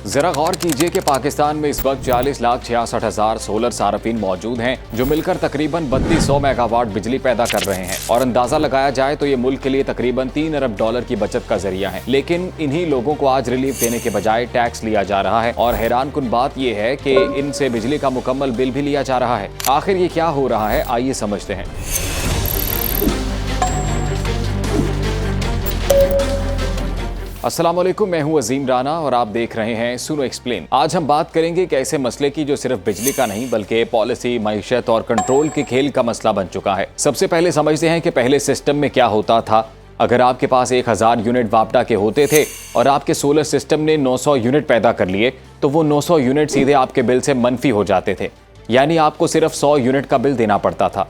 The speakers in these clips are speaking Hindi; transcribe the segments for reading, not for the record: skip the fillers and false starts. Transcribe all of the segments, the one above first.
जरा गौर कीजिए कि पाकिस्तान में इस वक्त 40,66,000 सोलर सार्फिन मौजूद हैं जो मिलकर तकरीबन 3200 मेगावाट बिजली पैदा कर रहे हैं और अंदाजा लगाया जाए तो ये मुल्क के लिए तकरीबन $3 अरब की बचत का जरिया है। लेकिन इन्हीं लोगों को आज रिलीफ देने के बजाय टैक्स लिया जा रहा है और हैरानकुन बात यह है कि इनसे बिजली का मुकम्मल बिल भी लिया जा रहा है। आखिर ये क्या हो रहा है, आइए समझते हैं। अस्सलाम वालेकुम, मैं हूं अजीम राना और आप देख रहे हैं सुनो एक्सप्लेन। आज हम बात करेंगे एक ऐसे मसले की जो सिर्फ बिजली का नहीं बल्कि पॉलिसी, मईशत और कंट्रोल के खेल का मसला बन चुका है। सबसे पहले समझते हैं कि पहले सिस्टम में क्या होता था। अगर आपके पास 1000 यूनिट वापडा के होते थे और आपके सोलर सिस्टम ने 900 यूनिट पैदा कर लिए तो वो 900 यूनिट सीधे आपके बिल से मनफी हो जाते थे, यानी आपको सिर्फ 100 यूनिट का बिल देना पड़ता था।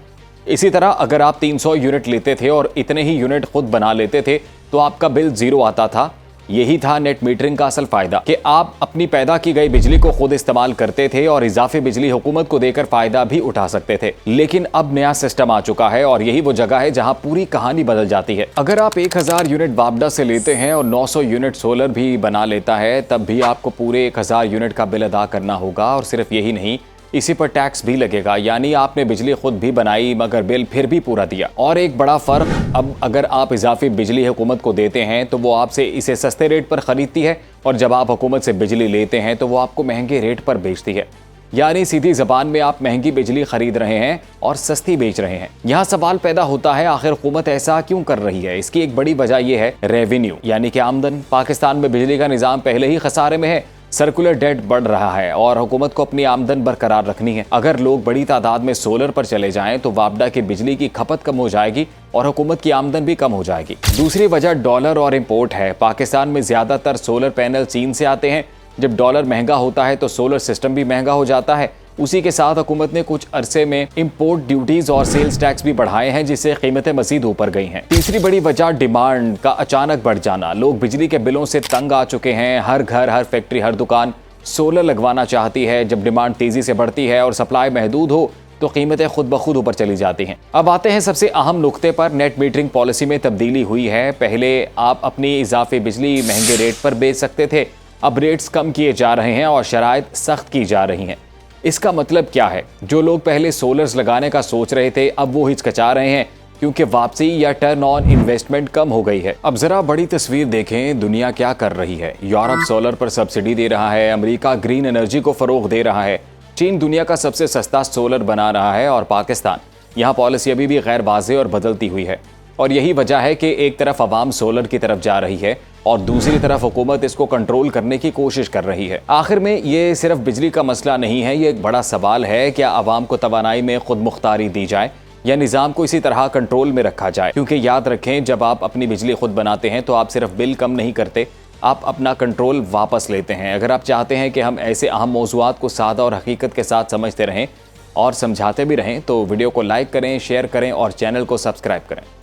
इसी तरह अगर आप 300 यूनिट लेते थे और इतने ही यूनिट खुद बना लेते थे तो आपका बिल जीरो आता था। यही था नेट मीटरिंग का असल फायदा कि आप अपनी पैदा की गई बिजली को खुद इस्तेमाल करते थे और इजाफी बिजली हुकूमत को देकर फायदा भी उठा सकते थे। लेकिन अब नया सिस्टम आ चुका है और यही वो जगह है जहां पूरी कहानी बदल जाती है। अगर आप 1000 यूनिट वापडा से लेते हैं और 900 यूनिट सोलर भी बना लेता है तब भी आपको पूरे 1000 यूनिट का बिल अदा करना होगा और सिर्फ यही नहीं, इसी पर टैक्स भी लगेगा, यानी आपने बिजली खुद भी बनाई मगर बिल फिर भी पूरा दिया। और एक बड़ा फर्क, अब अगर आप इजाफी बिजली हुकूमत को देते हैं तो वो आपसे इसे सस्ते रेट पर खरीदती है और जब आप हुकूमत से बिजली लेते हैं तो वो आपको महंगे रेट पर बेचती है। यानी सीधी जबान में आप महंगी बिजली खरीद रहे हैं और सस्ती बेच रहे हैं। यहाँ सवाल पैदा होता है, आखिर हुकूमत ऐसा क्यों कर रही है? इसकी एक बड़ी वजह यह है रेवेन्यू, यानी कि आमदन। पाकिस्तान में बिजली का निज़ाम पहले ही खसारे में है, सर्कुलर डेट बढ़ रहा है और हुकूमत को अपनी आमदन बरकरार रखनी है। अगर लोग बड़ी तादाद में सोलर पर चले जाएं तो वापडा की बिजली की खपत कम हो जाएगी और हुकूमत की आमदन भी कम हो जाएगी। दूसरी वजह डॉलर और इंपोर्ट है। पाकिस्तान में ज्यादातर सोलर पैनल चीन से आते हैं। जब डॉलर महंगा होता है तो सोलर सिस्टम भी महंगा हो जाता है। उसी के साथ हुकूमत ने कुछ अरसे में इंपोर्ट ड्यूटीज और सेल्स टैक्स भी बढ़ाए हैं जिससे कीमतें मजीद ऊपर गई हैं। तीसरी बड़ी वजह डिमांड का अचानक बढ़ जाना। लोग बिजली के बिलों से तंग आ चुके हैं। हर घर, हर फैक्ट्री, हर दुकान सोलर लगवाना चाहती है। जब डिमांड तेजी से बढ़ती है और सप्लाई महदूद हो तो कीमतें खुद ब खुद ऊपर चली जाती हैं। अब आते हैं सबसे अहम नुक्ते पर। नेट मीटरिंग पॉलिसी में तब्दीली हुई है। पहले आप अपनी इजाफी बिजली महंगे रेट पर बेच सकते थे, अब रेट्स कम किए जा रहे हैं और शराइत सख्त की जा रही हैं। इसका मतलब क्या है? जो लोग पहले सोलर्स लगाने का सोच रहे थे अब वो हिचकिचा रहे हैं क्योंकि वापसी या टर्न ऑन इन्वेस्टमेंट कम हो गई है। अब जरा बड़ी तस्वीर देखें, दुनिया क्या कर रही है। यूरोप सोलर पर सब्सिडी दे रहा है, अमेरिका ग्रीन एनर्जी को फरोग दे रहा है, चीन दुनिया का सबसे सस्ता सोलर बना रहा है और पाकिस्तान, यहाँ पॉलिसी अभी भी गैर वाज़ेह और बदलती हुई है। और यही वजह है कि एक तरफ अवाम सोलर की तरफ जा रही है और दूसरी तरफ हुकूमत इसको कंट्रोल करने की कोशिश कर रही है। आखिर में ये सिर्फ बिजली का मसला नहीं है, ये एक बड़ा सवाल है, क्या अवाम को तवानाई में खुद मुख्तारी दी जाए या निज़ाम को इसी तरह कंट्रोल में रखा जाए? क्योंकि याद रखें, जब आप अपनी बिजली खुद बनाते हैं तो आप सिर्फ बिल कम नहीं करते, आप अपना कंट्रोल वापस लेते हैं। अगर आप चाहते हैं कि हम ऐसे अहम मौज़ूआत को सादा और हकीकत के साथ समझते रहें और समझाते भी रहें तो वीडियो को लाइक करें, शेयर करें और चैनल को सब्सक्राइब करें।